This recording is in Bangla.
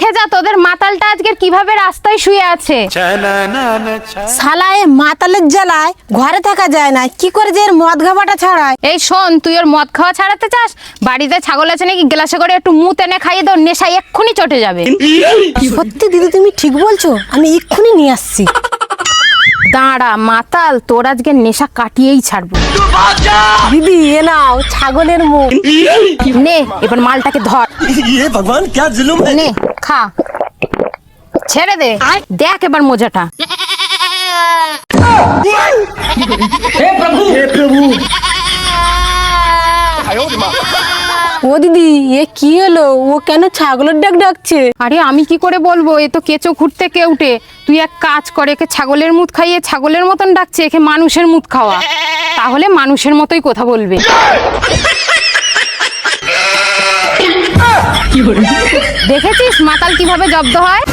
দেখে যা তোদের মাতালটা আজকে কিভাবে রাস্তায় শুয়ে আছে। শালা এ মাতালের জ্বালায় ঘরে থাকা যায় না, কি করে যে এর মদ খাওয়াটা ছাড়ায়। এই শোন, তুই ওর মদ খাওয়া ছাড়াতে চাস? বাড়িতে ছাগল আছে নাকি, গ্লাসে করে একটু মুত এনে খাইয়ে দাও, নেশায় এক্ষুনি চটে যাবে। সত্যি দিদি তুমি ঠিক বলছো, আমি এক্ষুনি নিয়ে আসছি। দাঁড়া মাতাল, তোর আজকে নেশা কাটিয়েই ছাড়বো। দিদি এ নাও ছাগলের মুখ। নে এবার মালটাকে ধর, ये भगवान क्या जुल्म है। নে খা, ছেড়ে দে, দেখ এবার মজাটা। ও দিদি এ কি হলো, ও কেন ছাগলের ডাক ডাকছে? আরে আমি কি করে বলবো, এ তো কেঁচো ঘুরতে কেউটে। তুই এক কাজ কর, একে ছাগলের মুত খাইয়ে ছাগলের মতন ডাকছে, একে মানুষের মুত খাওয়া, তাহলে মানুষের মতোই কথা বলবে। দেখেছিস মাতাল কিভাবে জব্দ হয়?